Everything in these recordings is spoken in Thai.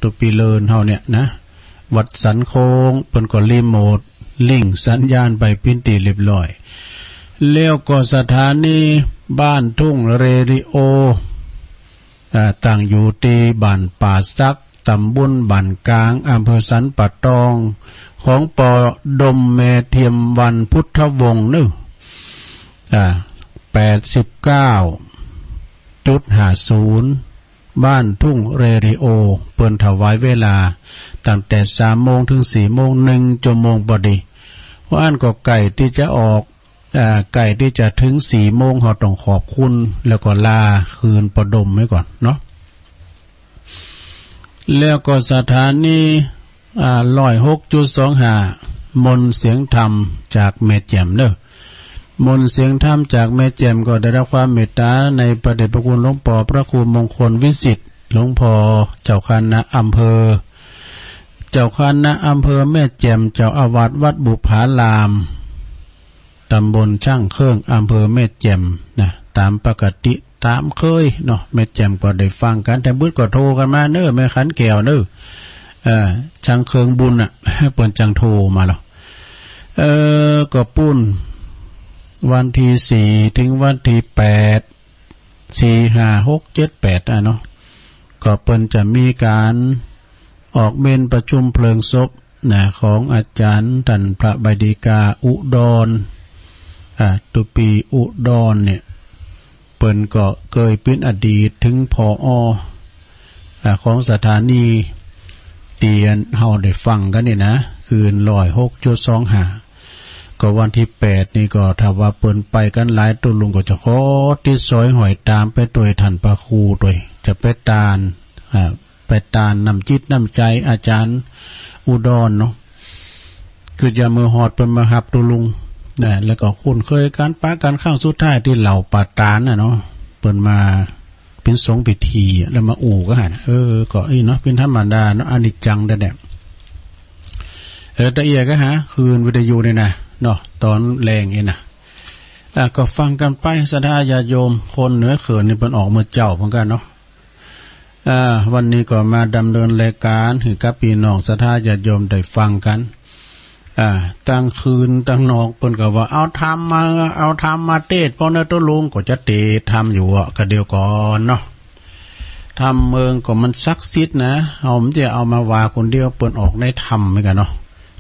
ตัวปีเลินเฮาเนี่ยนะวัดสันโค้งเปิ้นก็รีโมทลิงก์สัญญาณไปพินตีเรียบร้อยแล้วก็สถานีบ้านทุ่งเรดิโอตั้งอยู่ที่บ้านป่าซักตำบลบ้านกลางอำเภอสันป่าตองของปอดมแม่เทียมวันพุทธวงศ์นึ89.50บ้านทุ่งเรดิโอเปิ้นถวายเวลาตั้งแต่ 3 โมงถึง 4 โมง1 ชั่วโมงพอดีว่าอันก็ไก่ที่จะออกไก่ที่จะถึง 4 โมงเฮาต้องขอบคุณแล้วก็ลาคืนประดมไว้ก่อนเนาะแล้วก็สถานี106.25 มนต์เสียงธรรมจากแม่แจ่มเด้อมนต์เสียงธรรมจากแม่แจ่มก็ได้รับความเมตตาในพระเดชพระคุณหลวงพ่อพระครูมงคลวิสิทธิ์หลวงพ่อเจ้าคณะอำเภอแม่แจ่มเจ้าอาวาสวัดบุภารามตำบลช่างเครื่องอำเภอแม่แจ่มนะตามปกติตามเคยเนาะแม่แจ่มก็ได้ฟังกันแต่บึ้ดก็โทรกันมาเน้อแม่ขันแก้วเน้อช่างเครื่องบุญอ่ะเปิ้นจังโทรมาแล้วก็ปุ้นวันที่4ถึงวันที่8 4 5 6 7 8เนาะก็เปิ้นจะมีการออกเมนประชุมเพลิงศพนะของอาจารย์ท่านพระบดีกาอุดรตุปีอุดรเนี่ยเปิ้นก็เคยเป็นอดีตถึงผอ.ของสถานีเตียนเฮาได้ฟังกันนี่นะคืน106.25ก็วันที่8นี่ก็ถ้าว่าเปิ้นไปกันหลายตัวลุงก็จะขอติดซอยหอยตามไปตัวท่านพระครูด้วยจะไปตานน้ำจิตน้ำใจอาจารย์อุดรเนาะคืออย่ามือหอดเป็นมาหับตัวลุงนะแล้วก็คุ้นเคยการป้าการข้างสุดท้ายที่เหล่าปาตานน่ะเนาะเปิ้นมาเป็นสงฆ์พิธีแล้วมาอู่ก็หั่นก็เนาะเป็นธรรมดาเนาะอนิจจังแด่ตะเอียก็หาคืนวิทยุนี่นะเนาะตอนแรงเองนะก็ฟังกันไปศรัทธาญาติโยมคนเหนือเขินนี่เปิ้นออกมื้อเจ้าเหมือนกันเนาะวันนี้ก็มาดำเนินรายการให้กับพี่น้องศรัทธาญาติโยมได้ฟังกันตั้งคืนตั้งนอกเปิ้นก็ว่าเอาทำมาเทศพ่อเนตัวลุงก็จะเทศทำอยู่ก็เดียวก่อนเนาะทำเมืองก็มันซักซิดนะผมจะเอามาว่าคนเดียวเปิ้นออกได้ทำเหมือนกันเนาะ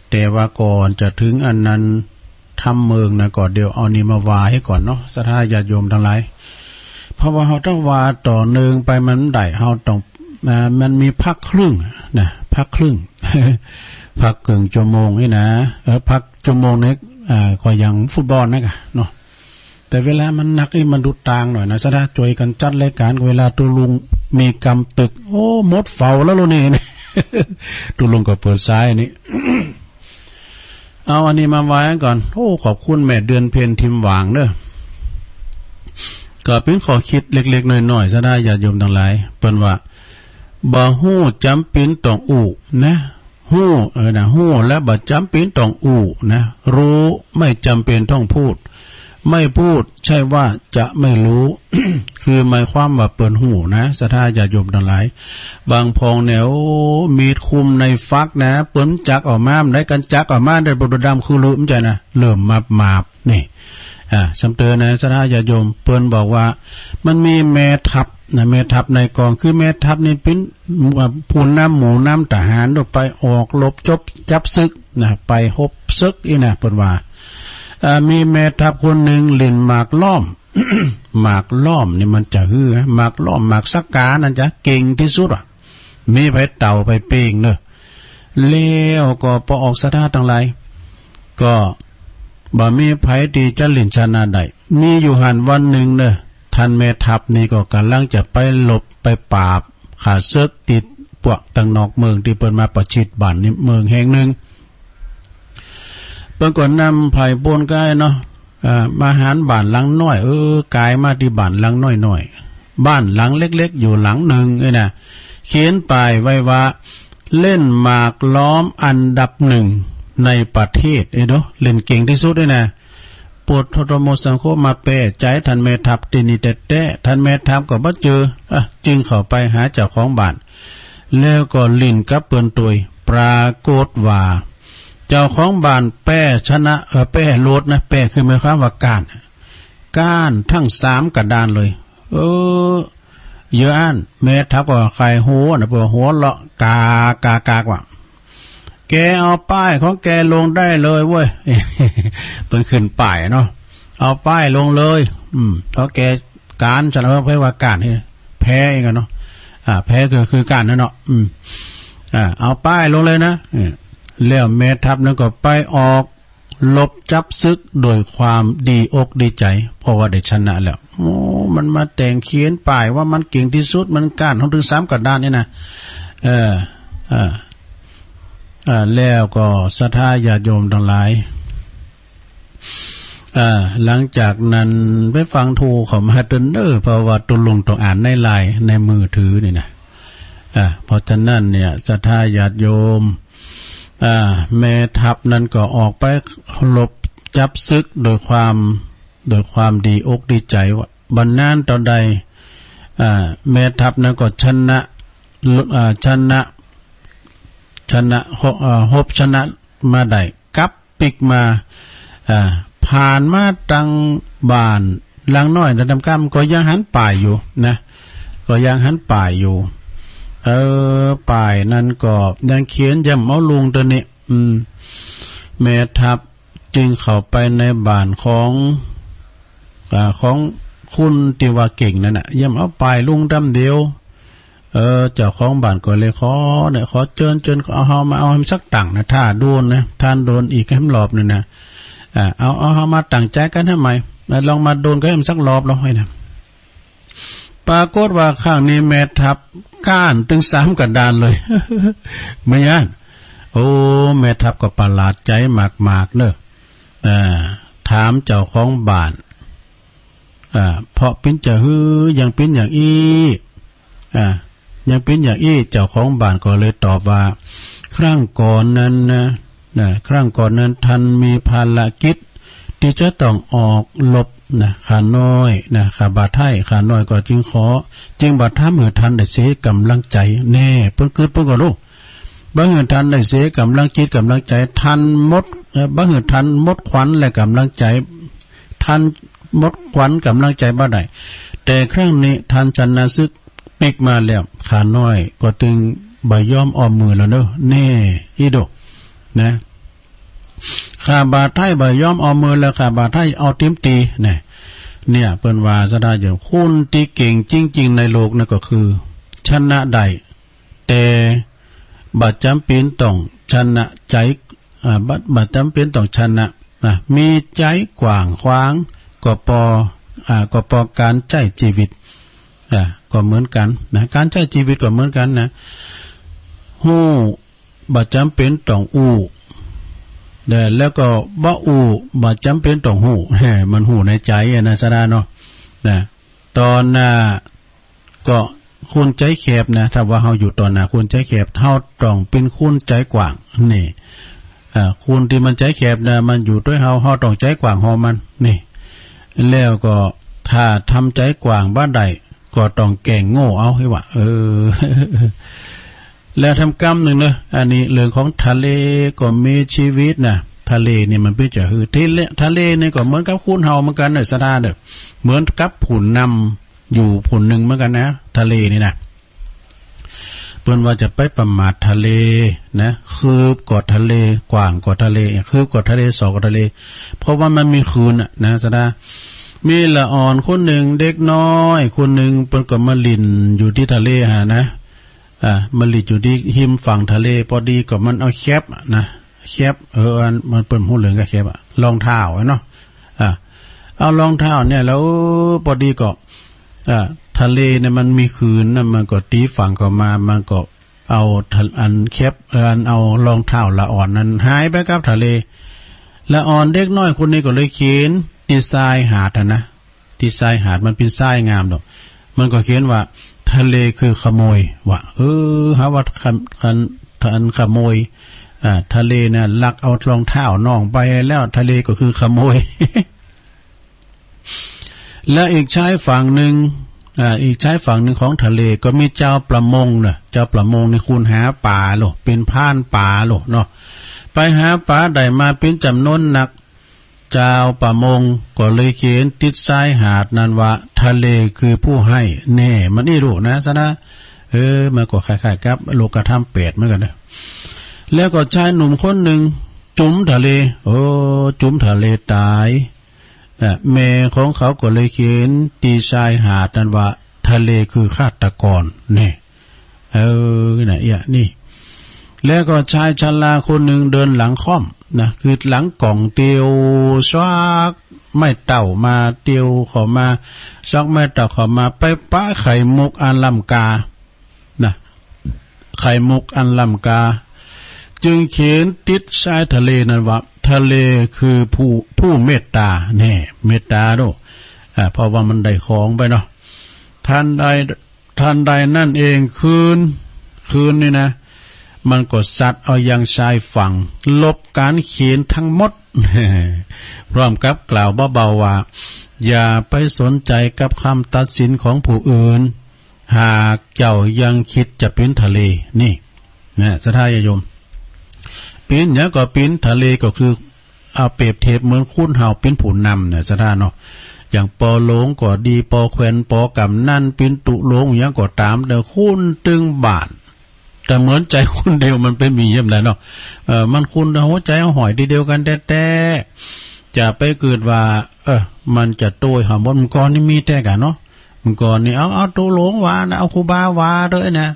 แต่ว่าก่อนจะถึงอันนั้นทำเมืองนะก่อนเดียวเอานี่มาว่าให้ก่อนเนาะศรัทธาญาติโยมทั้งหลายเพราะว่าเฮาต้องว่าต่อเนื่องไปมันได้เฮาต้องมันมีพักครึ่งนะพักครึ่ง พักครึ่งชั่วโมงนี่นะพักชั่วโมงนี้ก็อย่างฟุตบอลนะกะเนาะแต่เวลามันหนักนี่มันดูต่างหน่อยนะซะนะช่วยกันจัดรายการเวลาตัวลุงมีกำตึกโอ้หมดเฝ้าแล้วลูกนี่ ตัวลุงก็เปิดซ้ายนี่ เอาอันนี้มาไว้ก่อนโอ้ขอบคุณแม่เดือนเพ็ญทิมหวางเด้อก็เป็นขอคิดเล็กๆน้อยๆซะได้ญาติโยมทั้งหลายเปิ้นว่าบ่ฮู้จำเป็นต้องอู้นะฮู้นะฮู้และบ่จำเป็นต้องอู้นะรู้ไม่จำเป็นต้องพูดไม่พูดใช่ว่าจะไม่รู้ คือหมายความว่าเปิ้นฮู้นะศรัทธาญาติโยมทั้งหลายบางพองแนวมีดคุมในฟักนะเปิ้นจักออกมาได้กันจักออกมาได้บ่ดำคือลืมใจนะเริ่มมาบนี่สำเตือนนะศรัทธาญาติโยมเปิ้นบอกว่ามันมีแม่ทัพนะแม่ทัพในกองคือแม่ทัพนี่เป็นผู้นำหมู่นำทหารไปออกรบจับศึกนะไปฮบศึกอีนะเปิ้นว่ามีแม่ทัพคนหนึ่งเล่นหมากล้อม หมากล้อมนี่มันจะฮือหมากล้อมหมากสักกานั่นจะเก่งที่สุดมีไปเต่าไปเป่งเนอะแล้วก็พอออกศรัทธาทั้งหลายก็บ่มีไผที่จะเล่นชนะได้มีอยู่หันวันหนึ่งเนอะท่านแม่ทัพนี่ก็กำลังจะไปหลบไปปราบขาศึกติดพวกตังนอกเมืองที่เปิ้นมาประชิดบ้านนี่เมืองแห่งหนึ่งเปิ้นก็นำไผ่ปนกายเนาะมาหารบ้านหลังน้อยกายมาที่บ้านหลังน้อยๆบ้านหลังเล็กๆอยู่หลังหนึ่งนะเขียนป้ายไว้ว่าเล่นหมากล้อมอันดับหนึ่งในประเทศเนาะเล่นเก่งที่สุดด้วยนะปวดทรมานสังคมมาเปะใจท่านแม่ทัพตินิแต่ท่านแม่ทัพก็บ่เจอจึงเข้าไปหาเจ้าของบ้าน แล้วก็ลิ้นกับเปิ้นตุยปรากฏว่าเจ้าของบ้านแป้ชนะแป้โลดนะแป้คือหมายความว่าก้านทั้ง3กระดานเลยเยอะอันแม่ทับก็ใครหัวนะเปิ้นหัวเลาะกากว่าแกเอาป้ายของแกลงได้เลยเว้ย เปิ้นขึ้นป้ายเนาะเอาป้ายลงเลยเพราะแกการฉันว่าการนี่แพ้เองกันเนาะแพ้คือการนั่นเนาะเอาป้ายลงเลยนะแล้วแม่ทัพนั้นก็ไปออกลบจับซึกโดยความดีอกดีใจเพราะว่าได้ชนะแล้วโอ้มันมาแต่งเขียนป้ายว่ามันเก่งที่สุดมันการของถึง3กระดานนี่นะแล้วก็ศรัทธาญาติโยมทั้งหลายหลังจากนั้นไปฟังทูของมาเตนเพราะว่าตุลงต้องอ่านในไลน์ในมือถือนี่นะเพราะฉะนั้นเนี่ยศรัทธาญาติโยมแม่ทัพนั้นก็ออกไปลบจับซึกโดยความดีอกดีใจว่าบันนานต่อใดแม่ทัพนั้นก็ชนะฮบชนะมาได้กับปิกมาผ่านมาตังบ้านหลังน้อยระดับกำก็ยังหันป่ายอยู่นะก็ยังหันป่ายอยู่ป่ายนั้นก็ยังเขียนย้ำเอาลุงตัวนี้แม่ทัพจึงเข้าไปในบ้านของคุณติว่าเก่งนั่นน่ะย้ำเอาป่ายลุงดำเดียวเจ้าของบ้านก็เลยขอเจิญก็เอามาเอาให้สักตังนะถ้าโดนนะท่านโดนอีกให้มันรอบนึงนะเอามาตั้งใจกันทำไมลองมาโดนกันให้มันสักรอบแล้วให้นะปรากฏว่าข้างนี้แม่ทัพก้านถึง3กระดานเลย ไม่ยันโอ้แม่ทัพก็ประหลาดใจมากๆเนอะถามเจ้าของบ้านเพราะเป็นจะยังเป็นอย่างยังเป็นอย่างเจ้าของบ้านก็เลยตอบว่าครั้งก่อนนั้นครั้งก่อนนั้นท่านมีภารกิจที่จะต้องออกลบขาน้อยขาบาไทยขาน้อยก็จึงบาดท่าเมื่อท่านได้เสียกำลังใจแน่เพิ่งก็รู้บางเมื่อท่านได้เสียกำลังจิตกำลังใจท่านมดบางเมื่อท่านมดขวัญและกำลังใจท่านมดขวัญกำลังใจบ่ได้แต่ครั้งนี้ท่านชนะซึกปิกมาแล้วขาน้อยก็ตึงใบย่อมออมมือแล้วเนอะแน่อีโดนะขาบาไทยใบย่อมเอามือแล้วขาบาไทยเอาติ้มตีเนี่ยเปิ้นว่าซะได้อย่างคุณที่เก่งจริงๆในโลกนั่นก็คือชนะได้แต่บัดจำเป็นต้องชนะใจบัดจำเป็นต้องชนะมีใจกว้างขวางก็พอการใช้ชีวิตก็เหมือนกันนะการใช้ชีวิตก็เหมือนกันนะฮู้บัดจำเป็นต้องอู้แล้วก็บ่บ่จำเป็นต้องหูมันหูในใจนะสดาเนาะตอนก็คุณใจแคบนะถ้าว่าเฮาอยู่ตอนคุณใจแคบเฮาต้องเป็นคุณใจกว้างนี่คุณที่มันใจแคบนะมันอยู่ด้วยเฮาต้องใจกว้างเฮามันนี่แล้วก็ถ้าทำใจกว้างบ้านใดก็ต้องแก่งโง่เอาให้ว่าแล้วทำกรรมหนึ่งเนอะอันนี้เรื่องของทะเลก็มีชีวิตนะทะเลนี่มันเป็นจะทะเลนี่ก็เหมือนกับคูนเฮาเหมือนกันเนอะสดาเด้อเหมือนกับผุนนำอยู่ผุนหนึ่งเหมือนกันนะทะเลนี่นะเปิ้นว่าจะไปประมาททะเลนะคืบกอดทะเลกว้างกอดทะเลคืบกอดทะเลสอกกอดทะเลเพราะว่ามันมีคืนนะสดามีละอ่อนคนหนึ่งเด็กน้อยคนหนึ่งเปิ้นก็มาลินอยู่ที่ทะเลนะมันหลีดอยู่ที่หิมฝั่งทะเลพอดีก็มันเอาแคบนะแคบมันเปิ่นหูเหลืองกับแคบรองเท้าเนาะเอารองเท้าเนี่ยแล้วพอดีก็ทะเลเนี่ยมันมีคืนนะมันก็ตีฝั่งเข้ามามันก็เอาอันแคบเอารองเท้าละอ่อนนั้นหายไปกับทะเลละอ่อนเด็กน้อยคนนี้ก็เลยเขียนที่ทรายหาดนะที่ทรายหาดมันเป็นทรายงามดอกมันก็เขียนว่าทะเลคือขโมยว่าหาว่าขโมยทะเลเนี่ยลักเอารองเท้าน้องไปแล้วทะเลก็คือขโมย และอีกชายฝั่งหนึ่ง อีกชายฝั่งหนึ่งของทะเลก็มีเจ้าประมงเนี่ยเจ้าประมงในคุณหาป่าโลเป็นพ่านป่าโลเนาะไปหาป่าได้มาเป็นจำนวนหนักเจ้าประมงก็เลยเขียนติดชายหาดนั้นว่าทะเลคือผู้ให้แน่มันนี่รู้นะซะนะมันก็คล้ายๆกับโลกธรรม8เหมือนกันนะแล้วก็ชายหนุ่มคนหนึ่งจุ่มทะเลจุ่มทะเลตายแม่ของเขาก็เลยเขียนตีชายหาดนั้นว่าทะเลคือฆาตกรนี่นี่แล้วก็ชายชราคนหนึ่งเดินหลังค่อมนะคือหลังกล่องเตียวซากไม่เต่ามาเตียวเข้ามาซักไม่เต่าเข้ามาไปป้าไข่มุกอันลำกานะไข่มุกอันลำกาจึงเขียนติดชายทะเลนั้นว่าทะเลคือผู้เมตตาแน่เมตตาโดเพราะว่ามันได้ของไปเนาะทันใดนั่นเองคืนนี่นะมันก็สัตว์เอายังชายฝั่งลบการเขียนทั้งหมด พร้อมกับกล่าวเบาๆว่าอย่าไปสนใจกับคำตัดสินของผู้อื่นหากเจ้ายังคิดจะปีนทะเลนี่นะสทายโยมปีนเนี่ยก็ปีนทะเลก็คือเอาเปรียบเทียบเหมือนคุ้นเห่าปีนผู้นำเนี่ยสทาเนาะอย่างปอหลงก็ดีปอแควนปอกำนั่นปีนตุหลงอย่างก็ตามแต่คุ้นตึงบานแต่เหมือนใจคุณเดียวมันเป็นมีเยี่ยมแล้วเนาะมันคุณหัวใจเอาหอยทีเดียวกันแต่จะไปเกิดว่ามันจะโตยหอมบนมังกรนี่มีแต่กันเนาะมังกรนี่เอาตัวหลงวานะเอาคูบาวาด้วยนะ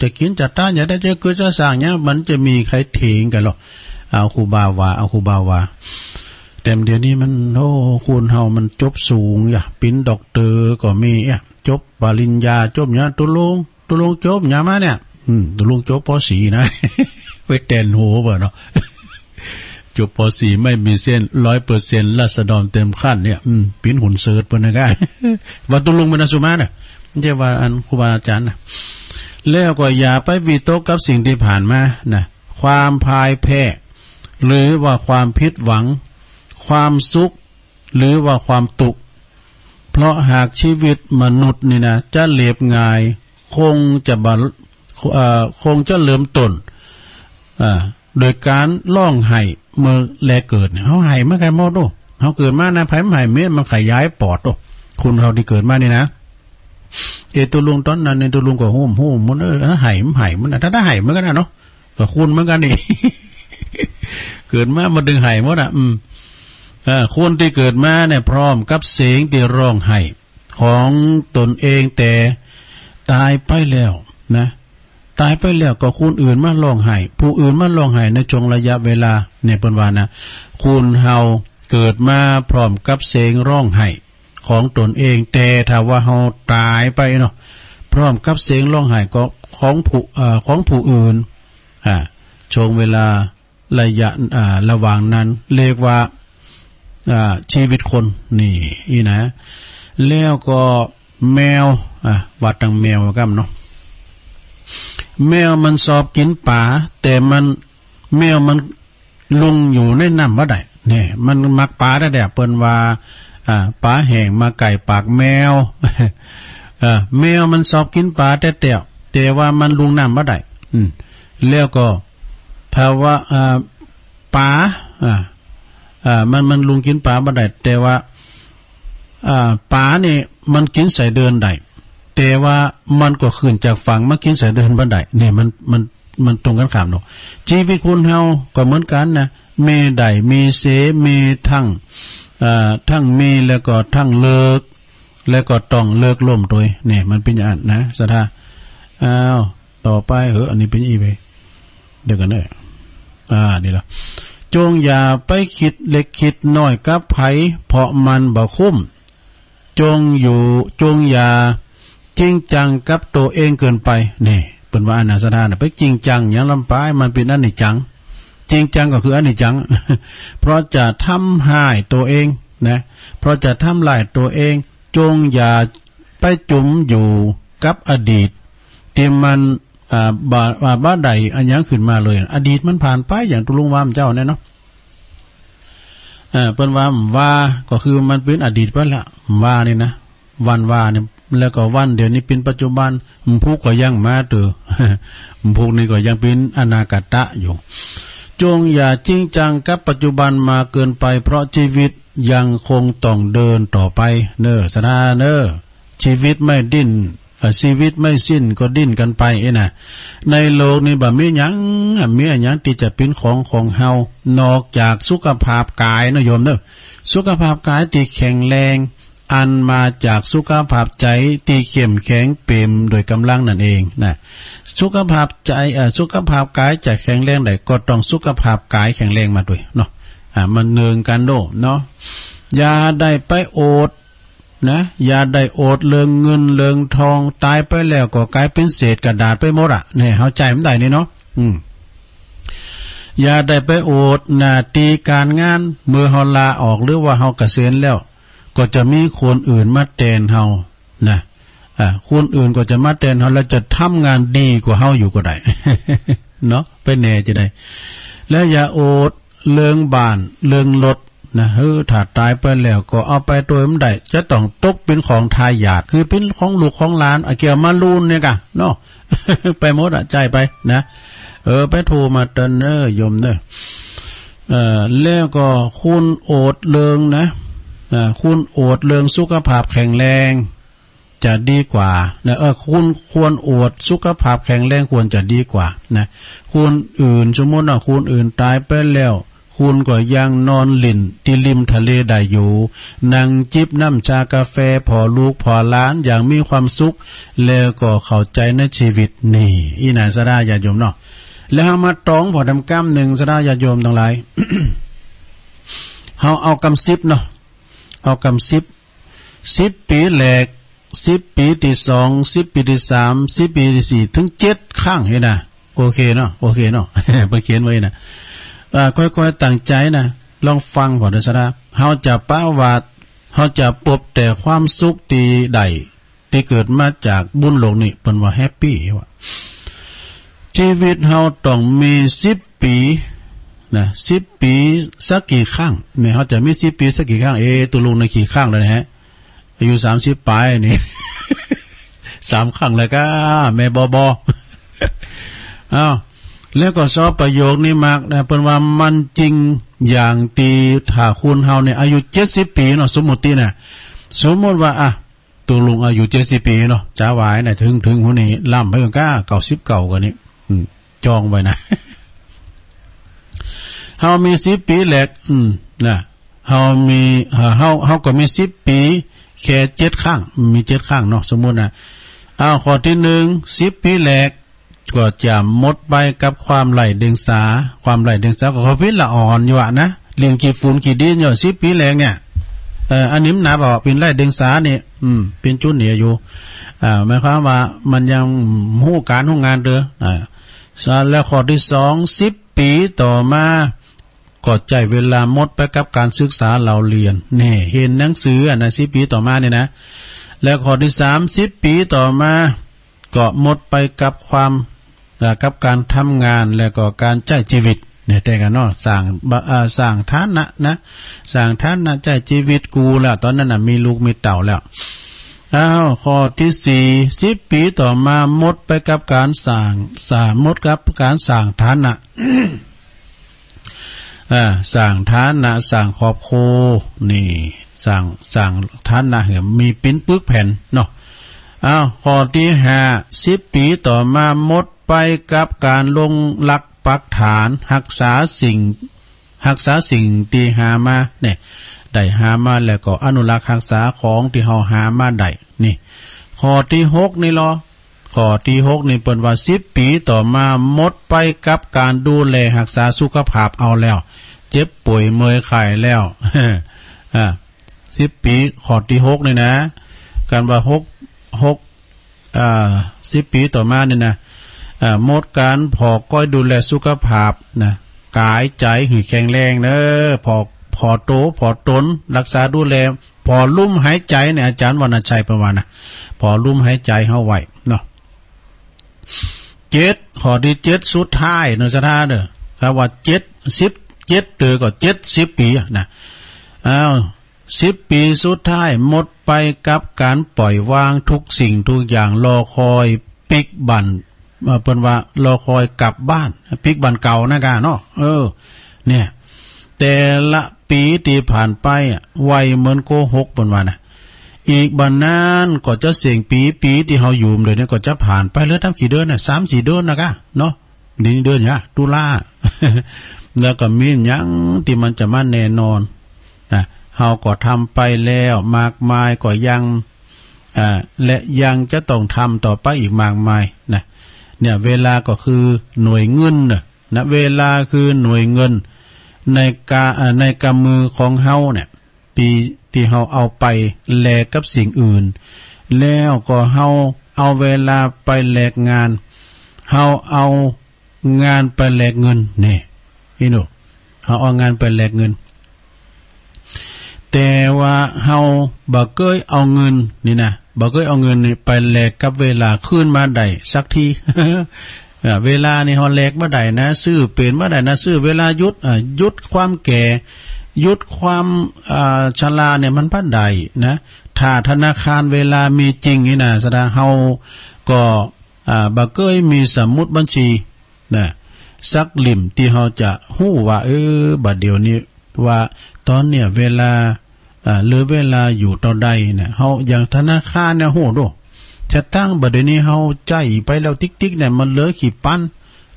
จะกินจัดต้านอย่าได้จะเกิดจะสั่งเนี่ยมันจะมีใครเถียงกันหรอกเอาคูบาวาแต่เดี๋ยวนี้มันคุณเฮามันจบสูงอย่าปิ้นด็อกเตอร์ก็มีจบปริญญาจบเนี่ยตัวลงจบเนี่ยมาเนี่ยตัวลุงจบป .4 นะไปแตนหัวบ่เนาะจบป .4 ไม่มีเส้น 100% ราษฎรเต็มขั้นเนี่ยปิ้นหุ่นเสิร์ชเพิ่นนะว่าตัวลุงเป็นสุมาน่ะไม่ใช่ว่าอันครูบาอาจารย์นะแล้วก็อย่าไปวิตกกับสิ่งที่ผ่านมานะความพ่ายแพ้หรือว่าความผิดหวังความสุขหรือว่าความตุกข์เพราะหากชีวิตมนุษย์นี่นะจะเรียบง่ายคงจะเริ่มต้นโดยการร้องไห้เมื่อแลเกิดเฮาไห้เมื่อไงหมดโตเฮาเกิดมานะไผมันไห้เม็ดมันขยายปอดโตคุณเฮาที่เกิดมานี่นะตัวลุงตอนนั้นตัวลุงก็โฮมมันไห้มันถ้าไห้เหมือนกันนะเนาะก็คุณเหมือนกันนี่ เกิดมาดึงไห้หมดคนที่เกิดมาเนี่ยพร้อมกับเสียงที่ร้องไห้ของตนเองแต่ตายไปแล้วนะตายไปแล้วก็คนอื่นมาร้องไห้ผู้อื่นมาร้องไห้ในช่วงระยะเวลาเนี่ยเปิ้นว่านะคุณเฮาเกิดมาพร้อมกับเสียงร้องไห้ของตนเองแต่ถ้าว่าเฮาตายไปเนาะพร้อมกับเสียงร้องไห้ก็ของผู้อื่นช่วงเวลาระยะระหว่างนั้นเรียกว่าชีวิตคนนี่นะแล้วก็แมววัดตังแมวกันเนาะแมวมันสอบกินป่าแต่แมวมันลุงอยู่ในน้ำบ่ได้เนี่ยมันมักป่าได้เปิ้นว่าป่าแห้งมาไก่ปากแมวแมวมันสอบกินป่าแต่ว่ามันลุงน้ำบ่ได้แล้วก็ภาวะป่ามันลุงกินป่าบ่ได้แต่ว่าป่านี่มันกินใส่เดินได้แต่ว่ามันก็ขึ้นจากฝั่งมากินใส่เดินบ่ได้เนี่ยมันตรงกันข้ามเนาะชีวิตคนเฮาก็เหมือนกันนะมีได้มีเสมีทั้งมีแล้วก็ทั้งเลิกแล้วก็ต้องเลิกล่มโดยเนี่ยมันเป็นอย่างนั้นนะสถาต่อไปอันนี้เป็นอีไปเดี๋ยวกันเด้นี่ล่ะจงอย่าไปคิดเล็กคิดน้อยกับไผเพราะมันบ่คุ้มจงอย่าจริงจังกับตัวเองเกินไปนี่เป็นว่าอนาสถานไปจริงจังอย่างลำปายมันเป็นอนิจจังจริงจังก็คืออนิจจัง เพราะจะทำให้ตัวเองนะเพราะจะทำลายตัวเองจงอย่าไปจุ่มอยู่กับอดีตที่มันบ้าใดอันยังขึ้นมาเลยอดีตมันผ่านไปอย่างตุลุงวามเจ้าเนี่ยเนาะเปิ้นว่าก็คือมันเป็นอดีตไปแล้วว่านี่นะวันว่าเนี่ย แล้วก็วันเดี๋ยวนี้เป็นปัจจุบันผู้ก็ยังมาเตือพวกนี้ก็ยังเป็นอนาคตะอยู่จงอย่าจริงจังกับปัจจุบันมาเกินไปเพราะชีวิตยังคงต้องเดินต่อไปเนอสนาเนอชีวิตไม่ดิ้นชีวิตไม่สิ้นก็ดิ้นกันไปนะในโลกนี้บ่มีหยังที่จะเป็นของเฮานอกจากสุขภาพกายนะโยมเนอสุขภาพกายที่แข็งแรงอันมาจากสุขภาพใจที่เข้มแข็งเปี่ยมโดยกำลังนั่นเองนะสุขภาพใจสุขภาพกายจะแข็งแรงได้ก็ต้องสุขภาพกายแข็งแรงมาด้วยเนาะมันเนืองกันโดเนาะอย่าได้ไปโอดนะอย่าได้โอดเรื่องเงินเรื่องทองตายไปแล้วก็กลายเป็นเศษกระดาษไปหมดอ่ะเนี่ยเข้าใจมันได้นี่เนาะอย่าได้ไปโอดหน้าที่การงานเมื่อเฮาลาออกหรือว่าเฮาเกษียณแล้วก็จะมีคนอื่นมาแทนเฮานะคนอื่นก็จะมาแทนเฮาแล้วจะทำงานดีกว่าเฮาอยู่ก็ได้ เนาะไปแน่จะได้แล้วอย่าโอดเรื่องบ้านเรื่องรถนะถ้าตายไปแล้วก็เอาไปตัวมันได้จะต้องตกเป็นของทายาทคือเป็นของลูกของหลานเกี่ยวมาลูนเนี่ยกะเนาะ ไปหมดใจไปนะไปโทรมาเตือนโยมเด้อแล้วก็คุณโอดเรืองนะคุณโอดเรืองสุขภาพแข็งแรงจะดีกว่านะคุณควรโอดสุขภาพแข็งแรงควรจะดีกว่านะคุณอื่นสมมติว่าคุณอื่นตายไปแล้วคุณก็ยังนอนหลิ่นที่ริมทะเลได้อยู่นั่งจิบน้ำชากาแฟพอลูกพอล้านอย่างมีความสุขแล้วก็เข้าใจในชีวิตนี่อีน่าสดาญาติโยมเนาะแล้วมาตองพอดำก้ำหนึ่งสดาญาติโยมทั้งหลาย เฮาเอากำ10เนาะเอากำ10ปีแรก10ปีที่2 10ปีที่3 10ปีที่4ถึง7ข้างเห็นน่ะโอเคเนาะไปเขียนไว้นะค่อยๆตั้งใจนะลองฟังพอเด้อสดาเฮาจะปะวาดเฮาจะพบแต่ความสุขที่ใดที่เกิดมาจากบุญโลกนี้เปิ้นว่าแฮปปี้ว่าชีวิตเฮาต้องมี10ปีนะ10ปีสักกี่ครั้งเนี่ยเฮาจะมี10ปีสักกี่ครั้งตุลุงในกี่ครั้งแล้วนะฮะอายุ30ปลายนี่ 3ครั้งแล้วก็แม่บอบอ้าวแล้วก็สอบประโยคนี้มากนะเพิ่นว่ามันจริงอย่างตีถ้าคุณเฮาเนี่ยอายุ70ปีเนาะสมมุตินะสมมุติว่าตัวลุงอายุ70ปีเนาะจ้าหวายน่ะถึงผู้นี้ล่ำไปก็90เก่ากว่านี้จองไว้นะ เฮามี10ปีแหลกนะเฮามีเฮาก็มี10ปีแค่7ครั้งมี7ครั้งเนาะสมมุตินะข้อที่1 10ปีแหลกก็จะหมดไปกับความไหลเดียงสาก็เขาพิษละอ่อนอยู่นะเลี้ยงกี่ฝุ่นกี่ดินอยู่10ปีแรงเนี่ยอันนี้มันหนาบอกเป็นไหลเดียงสานี่เป็นจุดเหนียอยู่หมายความว่ามันยังหู้การหู้งานเด้อแล้วข้อที่2 10ปีต่อมาก็ใจเวลาหมดไปกับการศึกษาเราเรียนนี่เห็นหนังสือนะ10ปีต่อมาเนี่ยนะแล้วข้อที่30ปีต่อมาก็หมดไปกับกับการทำงานแล้วก็การใช้ชีวิตเนี่ยแต่กันเนาะสร้างฐานะนะสร้างฐานะใช้ชีวิตกูแล้วตอนนั้นน่ะมีลูกมีเต่าแล้วข้อที่4 10ปีต่อมาหมดไปกับการสร้างหมดกับการสร้างฐานะ สร้างฐานะสร้างครอบครัวนี่สร้างฐานะมีปิ้นปึกแผ่นเนาะข้อที่5 10ปีต่อมาหมดไปกับการลงหลักปักฐานรักษาสิ่งที่หามาเนี่ยได้หามาแล้วก็อนุรักษ์รักษาของที่เฮาหามาได้นี่ข้อที่6นี่ข้อที่6นี่เปิ้นว่า10ปีต่อมาหมดไปกับการดูแลรักษาสุขภาพเอาแล้วเจ็บป่วยเมื่อยไข้แล้ว10ปีข้อที่6นี่นะการว่า10ปีต่อมาเนี่ยนะหมดการพอก้อยดูแลสุขภาพนะกายใจให้แข็งแรงพอโตพอตนรักษาดูแลพอลุ่มหายใจเนี่ยอาจารย์วรรณชัยประมาณนะพอลุ่มหายใจเฮาไว้เนาะ7ข้อที่7สุดท้ายเนาะสถาเด้อครับว่า7 10 7เด้อก็70ปีนะ 10 ปีสุดท้ายหมดไปกับการปล่อยวางทุกสิ่งทุกอย่างรอคอยปิกบั่นเปิ้นว่ารอคอยกลับบ้านปิกบั่นเก่านะกะเนาะเนี่ยแต่ละปีที่ผ่านไปไวเหมือนโกหกเปิ้นว่านะอีกบัดนั้นก็จะเสี่ยงปีที่เฮาอยู่เลยเนี่ยก็จะผ่านไปเหลือทำกี่เดือนน่ะ 3-4 เดือนนะกะเนาะนี่เดือนตุลา แล้วก็มีหยังที่มันจะมาแน่นอนนะเฮาก็ทำไปแล้วมากมายก็ยังและยังจะต้องทำต่อไปอีกมากมายนะเนี่ยเวลาก็คือหน่วยเงินนะเวลาคือหน่วยเงินในกำมือของเฮาเนี่ยที่เฮาเอาไปแลกกับสิ่งอื่นแล้วก็เฮาเอาเวลาไปแลกงานเฮาเอางานไปแลกเงินนี่พี่หนูเฮาเอางานไปแลกเงินแต่ว่าเฮาบ่เคยเอาเงินนี่นะบ่เคยเอาเงินนี่ไปแลกกับเวลาคืนมาได้สักที เวลานี่เฮาแลกบ่ได้นะซื้อเป็นบ่ได้นะซื้อเวลาหยุดความแก่หยุดความชราเนี่ยมันบ่ได้นะถ้าธนาคารเวลามีจริงนี่นะแสดงเฮาก็บ่เคยมีสมุดบัญชีนะสักลิ่มที่เฮาจะฮู้ว่าบัดเดี๋ยวนี้ว่าตอนเนี่ยเวลาหรือเวลาอยู่ต่อใดเนี่ยเฮาอย่างธนาคารเนี่ยโหโดจะตั้งบัดนี้เฮาใจไปแล้วติ๊กๆเนี่ยมันเหลือกี่ปั้น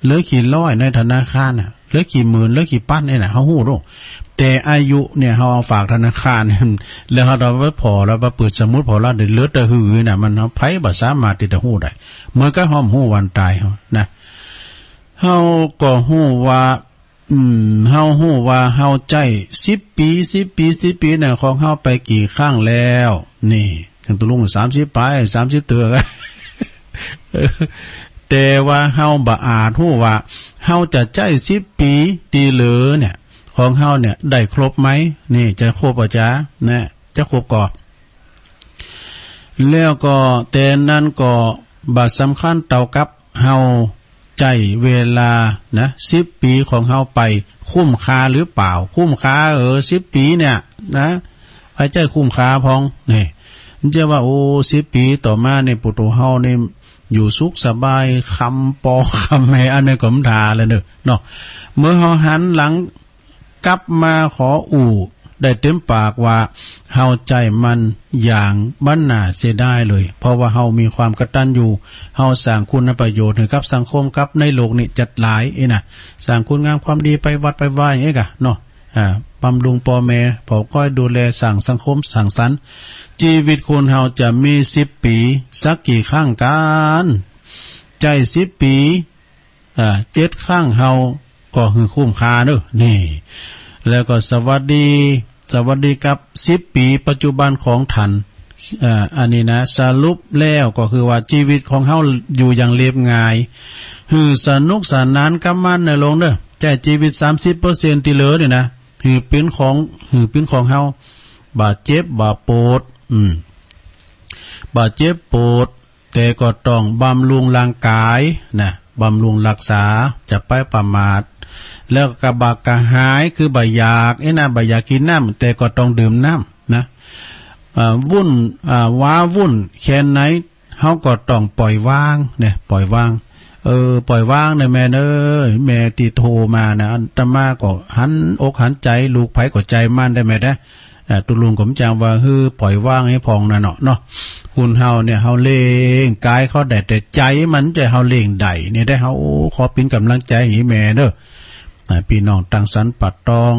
เหลือกี่ร้อยในธนาคารน่ะเหลือกี่หมื่นเหลือกี่ปั้นนี่น่ะเฮาฮู้โดแต่อายุเนี่ยเฮาฝากธนาคารแล้วเฮาเอาไว้พอแล้วเปิดสมุดพอแล้วเหลือแต่หือน่ะมันไผบ่สามารถที่จะฮู้ได้เหมือนกับเฮาฮู้วันตายเฮานะเฮาก็ฮู้ว่าเฮาฮู้ว่าเฮาใจ10 ปีน่ะของเฮาไปกี่ครั้งแล้วนี่ถึงตุลุง30ไป30เตือกัน แต่ว่าเฮาบ่อาจฮู้ว่าเฮาจะใจ10 ปีตีเหลือเนี่ยของเฮาเนี่ยได้ครบไหมนี่จะครบป่ะจ๊ะนะจะครบก่อแล้วก็แต่นั้นก็บัดสำคัญเท่ากับเฮาใจเวลานะ10 ปีของเฮาไปคุ้มค่าหรือเปล่าคุ้มค่า10 ปีเนี่ยนะไอ้ใจคุ้มค่าพองนี่มันจะว่า10 ปีต่อมาในปุถุเฮานี่อยู่สุขสบายคำปอคำแม่อันนี้ก็มทาเลยเนาะเมื่อเฮาหันหลังกลับมาขอได้เต็มปากว่าเฮาใจมันอย่างบ้านหน้าเสียได้เลยเพราะว่าเฮามีความกตัญญูเฮาสร้างคุณประโยชน์ให้กับสังคมกับในโลกนี้จัดหลายนะสร้างคุณงามความดีไปวัดไปว่าอย่างนี้กะเนาะบำรุงพ่อแม่พอก้อยดูแลสร้างสังคมสร้างสรรค์ชีวิตคนเฮาจะมี10 ปีสักกี่ครั้งกันใจ10 ปี7 ครั้งเฮาก็คือคุ้มค่าเด้อนี่แล้วก็สวัสดีกับ10 ปีปัจจุบันของท่านอันนี้นะสรุปแล้วก็คือว่าชีวิตของเฮาอยู่อย่างเรียบง่ายคือสนุกสนานกับมันในลงเด้อใจชีวิต 30% ที่เหลือเนี่ยนะคือเป็นของเฮาบาดเจ็บบาดปวดบาดเจ็บปวดแต่ก็ต้องบำรุงร่างกายนะบำรุงรักษาจะไปประมาทแล้วกระบากกระหายคือบ่อยากบ่อยากกินน้ำแต่ก็ต้องดื่มน้ำนะวุ่นวุ่นแค่ไหนเฮาก็ต้องปล่อยวางเนี่ยปล่อยวางปล่อยวางเนี่ยแม่แม่ที่โทรมานะอัตมาก็หันอกหันใจลูกไผก็ใจมั่นได้แม่ได้ตุลุงผมจำว่าปล่อยวางให้พองน่ะเนาะคุณเฮาเนี่ยเฮาเล่งกายเขาได้แต่ใจมันจะเฮาเล่งใดเนี่ยได้เฮาขอเป็นกำลังใจให้แม่เด้อพี่น้องตั้งสรรปัดตอง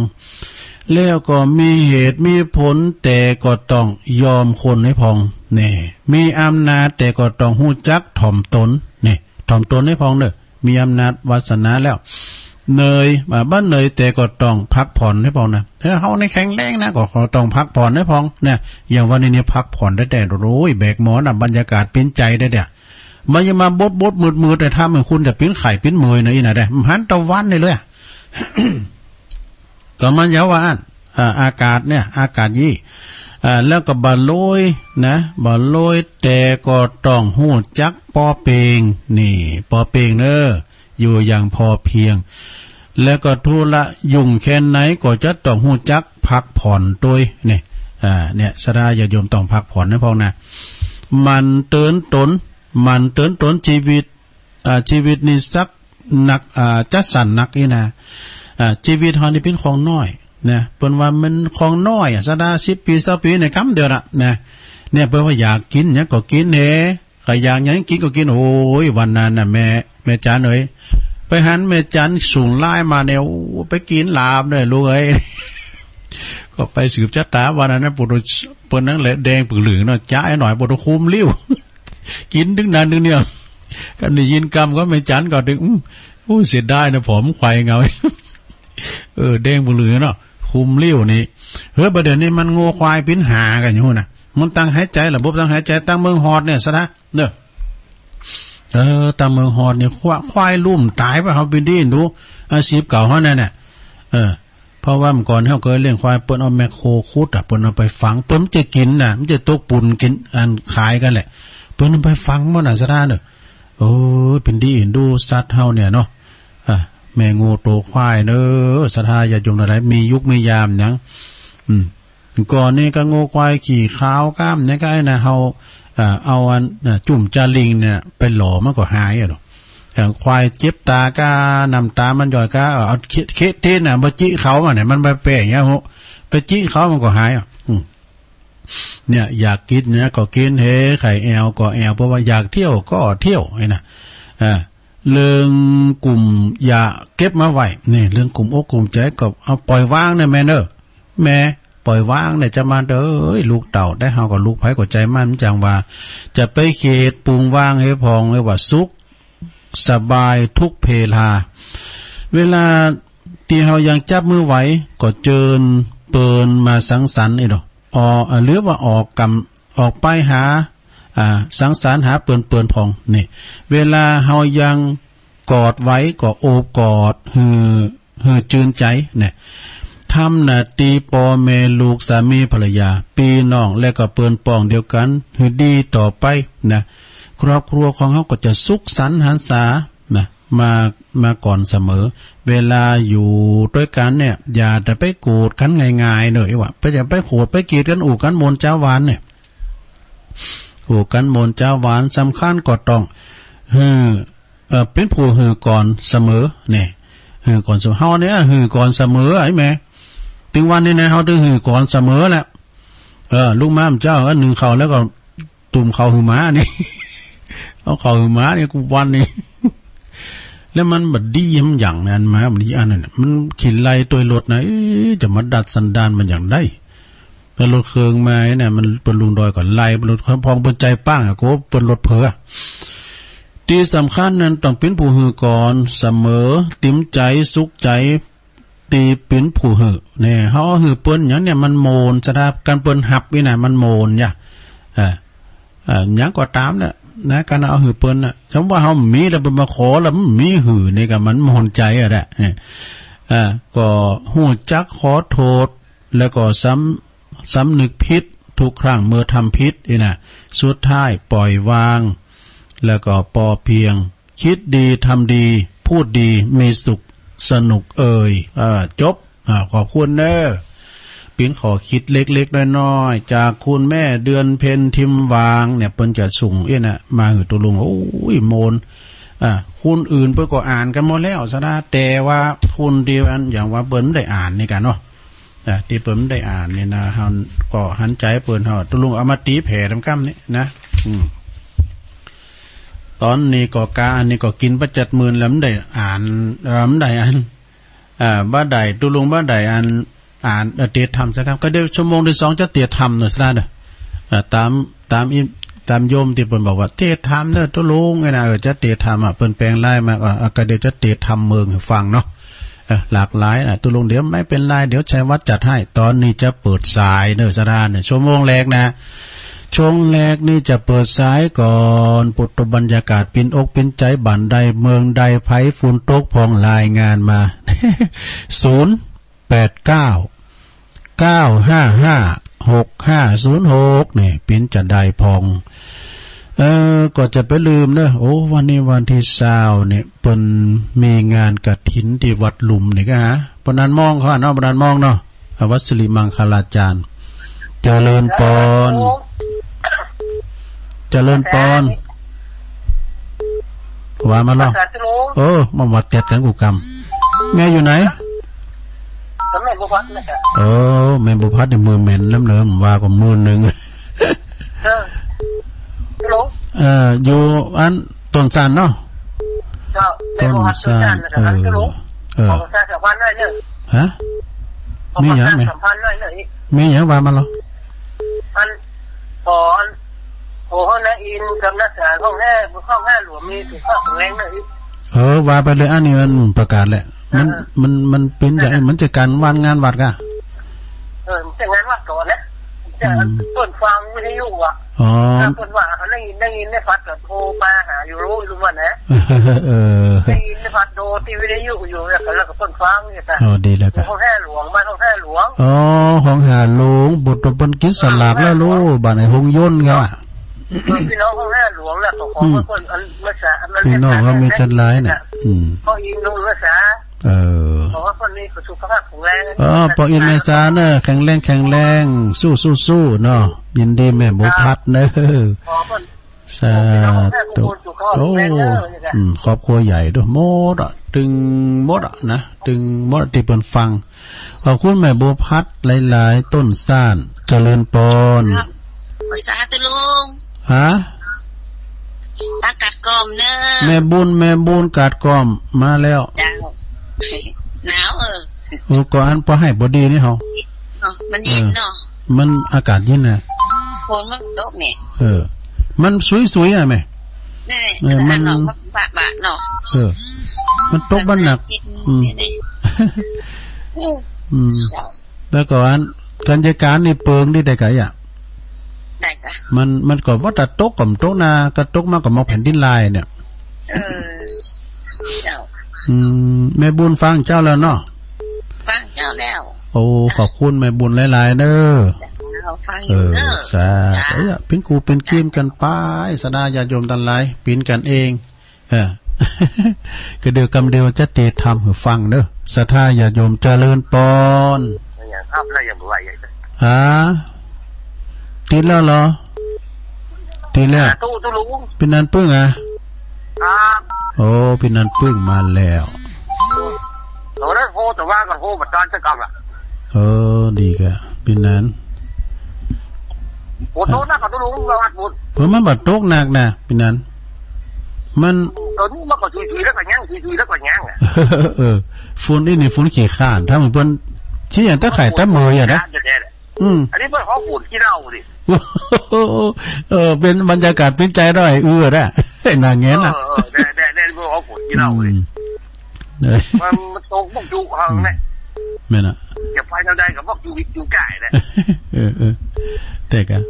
แล้วก็มีเหตุมีผลแต่ก็ต้องยอมคนให้พองนี่มีอำนาจแต่ก็ต้องฮู้จักถ่อมตนนี่ถ่อมตนให้พองเด้อมีอำนาจวาสนาแล้วบ้านแต่ก็ต้องพักผ่อนให้พองนะถ้าเฮาในแข็งแรงนะก็ต้องพักผ่อนให้พองเนี่ยอย่างวันนี้พักผ่อนได้แต่โอ้ยแบกหมอนบรรยากาศเป็นใจได้เด้อมันยังมาบดมืดแต่ถ้าเหมือนคุณจะเป็นไข่เป็นเมยนะอีน่ะได้หันตะวันได้เลย ก็มันยาวานอากาศเนี่ยอากาศยี่แล้วก็บาลอยนะบาลอยแต่ก็ต้องฮู้จักปอเปงนี่ปอเปงอยู่อย่างพอเพียงแล้วก็ธุระยุ่งแค่ไหนก็จะต้องฮู้จักพักผ่อนโดยนี่ เนี่ยสดาอย่าโยมต้องพักผ่อนนะพ่อนะมันเตือนตนชีวิตนี่สักหนักจัดสั่นหนักอีนะชีวิตเฮานี่เป็นของน้อยนะเปิ้นว่ามันของน้อยสดา10ปี20ปีในคำเดียวละนะเนี่ยเปิ้นว่าอยากกินหยังก็กินเด้ใครอยากหยังกินก็กินโอ้ยวันนั้นน่ะแม่จ๋าเอ้ยไปหันแม่จันสูงไล่มาเนี่ยไปกินลาบเลยลูกเอ้ยก็ไปสืบชะตาวันนั้นนะปุถุเปิ้นนั่นแหละแดงปึกเหลืองเนาะจ้าหน่อยปุถุคุมลิ้วกินถึงนานถึงเนี่ยกันได้ยินกรรมก็แม่จันก็ดึงเสียดายนะผมควายเงาแดงปึกเหลืองเนาะคุมลิ้วนี่ประเดี๋ยวนี้มันงูควายปิ้นหากันอยู่น่ะมันตั้งหายใจระบบตั้งหายใจตั้งเมืองฮอดเนี่ยซะนะเด้อตามเมืองฮอดเนี่ยควายลุ่มตายไปเขาไปดิ้นดูอาชีพเก่าเขานั่นน่ะเพราะว่าเมื่อก่อนเขาเคยเลี้ยงควายเปิ้นเอาแมคโครคุดเปิ้นเอาไปฝังเปิ้นจะกินน่ะมันจะตกปุ่นกินอันขายกันแหละเปิ้นเอาไปฝังบ่น่ะซะเด้อเป็นดีเห็นดูสัตว์เฮาเนี่ยเนาะแม่งูโตควายเด้อศรัทธาญาติโยมหลายมียุคมียามหยังก่อนนี่ก็งูควายขี่ขาวก้ามเนี่ยก็ไอ้น่ะเฮาเอาอันจุ่มจาลิงเนี่ยไปหล่อมันก็หายหรอกควายเจ็บตาก้านำตามันย่อยก้าเอาเคสเทนน่ะมาจิเขามาเนี่ยมันไปแปะอย่างเงี้ยโหไปจิเขามันก็หายเนี่ยอยากกินเนี่ยก็กินเฮ้ไข่แอลก็แอลเพราะว่าอยากเที่ยวก็เที่ยวไอ้น่ะเรื่องกลุ่มอย่าเก็บมาไว้นี่เรื่องกลุ่มอกกลุ่มใจก็เอาปล่อยว่างเนี่ยแม่เนอะแม่ปล่อยว่างเนี่ยจะมาเด้อลูกเต่าได้เฮากับลูกไผก็ใจมั่นจังว่าจะไปเขตปรุงว่างให้พองเลยว่าสุขสบายทุกเพลาเวลาที่เฮายังจับมือไหวก็เจิญเปินมาสังสรรค์อีดอกหรือว่าออกไปหาสังสรรค์หาเปินพองนี่เวลาเฮายังกอดไว้ก็โอบกอดฮือจืนใจเนี่ยทำนาตีปอเมลูกสามีภรรยาปีน้องและก็เปินปองเดียวกันฮือดีต่อไปนะครอบครัวของเขาก็จะสุขสันต์หันษานะมาก่อนเสมอเวลาอยู่ด้วยกันเนี่ยอย่าแต่ไปโกรธกันง่ายๆเลยว่าไปอย่าไปโกรธไปเกลียดกันอู่กันมนเจ้าหวานเนี่ยอู่กันมนเจ้าหวานสำคัญก็ต้องเป็นผู้ฮือก่อนเสมอเนี่ยฮือก่อนเสมอเฮาเนี่ยฮือก่อนเสมอไอ้แม่ถึงวันนี้นะเฮาถึงฮือก่อนเสมอแหละลูกม้ามเจ้าก็หนึ่งเขาแล้วก็ตุ่มเขาหือม้านี่เอาเขาหือม้านี่กูวันนี้แล้วมันบัดดีมันอย่างนั้นมาบัดนี้อันนั้นมันขี่ไล่ตัวรถนะจะมาดัดสันดานมันอย่างได้แต่รถเครื่องมาเนี่ยมันเป็นลุงดอยก่อนไล่รถความพองเป็นใจป้างอ่ะโกเป็นรถเผลอที่สำคัญนั้นต้องเป็นผู้หือก่อนเสมอติ้มใจสุขใจตีเป็นผู้หือเนี่ยเฮาหือเปิ้นอย่างเนี่ยมันโมนสถาการเปิ้นหับนี่น่ะมันโมนจ้ะอย่างก็ตามเนี่ยนะการเอาหือเปิ้นน่ะฉันว่าเฮามีแล้วมาขอแล้วมีหือนี่ก็มันโมนใจอ่ะแหละก็ฮู้จักขอโทษแล้วก็สำนึกผิดทุกครั้งเมื่อทำผิดนี่น่ะสุดท้ายปล่อยวางแล้วก็พอเพียงคิดดีทำดีพูดดีมีสุขสนุกจบขอบคุณเด้อปิ้นขอคิดเล็กๆน้อยๆจากคุณแม่เดือนเพ็ญทิมวางเนี่ยเปิ้นจะส่งน่ะมาหือตัวลุงโอ้ยโมนคุณอื่นเปิ้นก็อ่านกันหมดแล้วซะนะแต่ว่าคุณเดียวอันอย่างว่าเปิ้นได้อ่านนี่กันเนาะที่เปิ้นได้อ่านนี่นะเฮาก็หันใจเปิ้นเฮาตัวลุงเอามาตีแผ่ทำกั้มนี่นะตอนนี้ก็อันนี้ก็กินประจัดหมื่นแล้วมันได้อ่านมันได้อันบ้าใดตุลุงบ้าใดอันอ่านเตียธรรมสักครับก็เดี๋ยวชั่วโมงที่2จะเตียธรรมหน่อยซะเด้อตามโยมที่เพิ่นบอกว่าเตียธรรมเด้อตุลุงไงนะจะเตียธรรมเพิ่นแปลงไล่มาก็เดี๋ยวจะเตียธรรมเมืองให้ฟังเนาะหลากหลายตุลุงเดี๋ยวไม่เป็นไรเดี๋ยวชัยวัฒน์จัดให้ตอนนี้จะเปิดสายเด้อซะด้านเนี่ยชั่วโมงแรกนะช่วงแรกนี่จะเปิดสายก่อนปุตบรรยากาศปินอกปินใจบันใดเมืองใดไผฝุ่นตกพองรายงานมา 089-955-6506นี่ปินจะได้พองก็จะไปลืมเนอะโอ้วันนี้วันที่20เนี่ยเปิ้นมีงานกฐินที่วัดหลุมนี่ก็ฮะปนันมองเขาเนาะปนันมองเนาะวัดสิริมังคลาจารย์ เจริญปอนเจริญปอนว่ามาล่ะมาวัดเจ็ดกันกูกำแม่อยู่ไหนแม่บุพัดนะครับแม่บุพัดในมือเหม็นน้ำเนิมว่ากับมือหนึ่งอยู่อันต้นสันเนาะต้นสันฮะมีอย่างไหมมีอย่างว่ามาล่ะอันพอโอ้ห้องน้าอินกับนักศึกษาห้องแห่หลวงมีสุขภาพแข็งแรงเลยว่าไปเลยอันนี้มันประกาศแหละมันเป็นอย่างมันจะการวันงานวัดกะจะงานวัดก่อนนะจะเปิดฟังวิทยุอ่ะเปิดว่าเขาได้ยินได้ฟัดกับโทรมาหาอยู่รู้ว่านะได้ยินได้ฟัดโดที่วิทยุอยู่แล้วก็เปิดฟังเนี่ยแต่ดีแล้วกันห้องแห่หลวงบ้านห้องแห่หลวงห้องแห่หลวงบุตรบนกิจสลักแล้วรู้บ้านไหนหงย่นเขาพี่น้องห้องแห่หลวงแล้วของคนรักษาพี่น้องเขามีจันไรเนี่ยเขาอินดูรักษาเพราะว่าคนนี้สุขภาพแข็งแรงปออินเมษาเนอะแข็งแรงสู้เนาะยินดีแม่บุพัดเนอะสาธุครอบครัวใหญ่ด้วยมดอ่ะตึงมดอ่ะนะตึงมดที่เปิ่นฟังขอบคุณแม่บุพัดหลายๆต้นซ่านเจริญปอนสาธุลุงฮะตากัดกอมเนอะแม่บุญกัดกอมมาแล้วหนาวก่อนพอให้บดีนี่เหรอมันเย็นเนาะมันอากาศเย็นนะฝนมันตกเนี่ยมันสวยๆอ่ะแม่นี่มันบะเนาะมันตกบ้านหนักแล้วก่อนการจัดการนี่เปิงได้ไกลอ่ะได้กะมันก็ว่าแต่ตกกับตกนากระตกมากกับมองแผ่นดินลายเนี่ยเจ้าแม่บุญฟังเจ้าแล้วเนาะฟังเจ้าแล้วโอ้ขอบคุณแม่บุญหลายๆเด้อสาเป็นกูเป็นเกมกันไปสดาญาโยมตันหลายปีนกันเองก็เดี๋ยวกำเดียวจะเตะทำหือฟังเด้อศรัทธาญาโยมเจริญปอนอย่างภาพอะไรอย่างไรฮะตีแล้วเหรอตีแล้วเป็นนันปึ้งอ่ะโอ้เป็นนันปึ้งมาแล้วเราได้โหแต่ว่ากันโหบัดตอนจะกลับอ่ะดีกะเป็นนั้นโหโตนักกับตัวลุงเราอัดบุญเพิ่มมันบัดโต๊ะหนักนะเป็นนั้นมันตอนนี้มันก็ชุยแล้วก็ย่างชุยแล้วก็ย่างฝุ่นนี่ฝุ่นขี้ข้านถ้ามันเพิ่นชี้อย่างตะไคร่ตะเมยอ่ะนะอันนี้เพิ่นเขาฝุ่นขี้เน่าดิเป็นบรรยากาศเป็นใจด้อยได้น่าแง้นอ่ะได้เพิ่นเขาฝุ่นขี้เน่าดิมันตกพวกจุกหังเนี่ยแม่น่ะจะไปเท่าใดกับพวกจุกไก่เนี่ยแต่กัน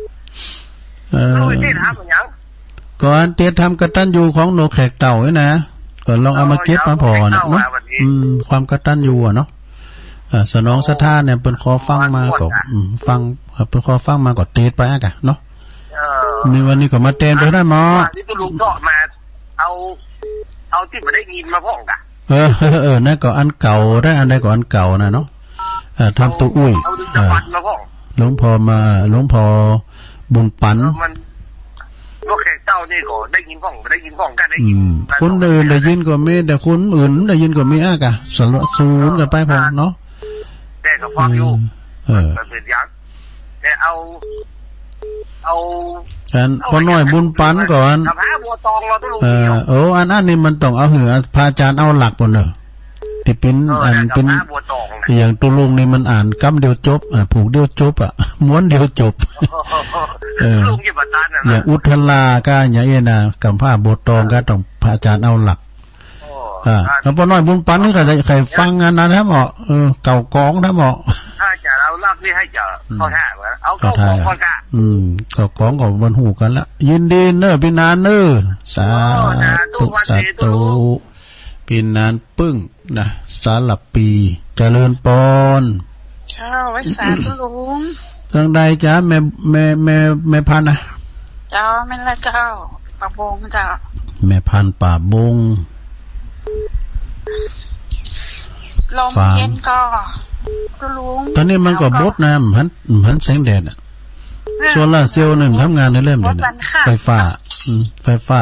เต้นทำอย่างก่อนเตี้ยทำกระตันยูของโนแขกเต่าไว้นะก่อนลองเอามาเก็บมาพอนะเนาะความกระตันยูอ่ะเนาะสนองสะท้าเนี่ยเป็นคอฟังมาก็ฟังเป็นคอฟังมาก็เตะไปอ่ะกะเนาะในวันนี้ก็มาเต้นไปได้หมอที่ตุลุงก็มาเอาที่มาได้ยินมาพ่องกะนั่นก็อันเก่าได้อันใดก็อันเก่านะเนาะทำตัวอุ้ยหลวงพ่อบุญปันลูกแขกเจ้านี่ก็ได้ยินพ่องกันได้ยินคนอื่นได้ยินก็ไม่แต่คนอื่นได้ยินก็ไม่อ่ะกะสารสูนกันไปพอเนาะแต่ก็ฟังอยู่มันเป็นยักษ์แต่เอาพอน้อยบุญปันก่อนอันนี้มันต้องเอาหือพระอาจารย์เอาหลักหมดเลยที่เป็นเป็นอย่างตุลุงนี่มันอ่านกำเดียวจบผูกเดียวจบม้วนเดียวจบอย่างอุทลาก็อย่างนี้นะกับผ้าบทตองก็ต้องพระอาจารย์เอาหลักแล้วพอน้อยบุญปันนี่ก็จะใครฟังงานนั้นนะหมอเก่ากองนะหมอถ้าจะเอาหลักนี่ให้จะเขาแท้เอาเก่ากองก่อนกะเก่ากองกับบนหูกันละยินดีเนอพี่นานเนอสาธุพี่นานปึ้งนะสารปีเจริญปอนเจ้าไว้สาธุลุงทางใดจ้าแม่พันนะเจ้าแม่ละเจ้าป่าบงเจ้าแม่พันป่าบงลมเย็นก็ลุงตอนนี้มันก็บดนะมันแสงแดด โซล่าเซลล์นึงทำงานได้เล่มเด้เนี่ยไฟฟ้า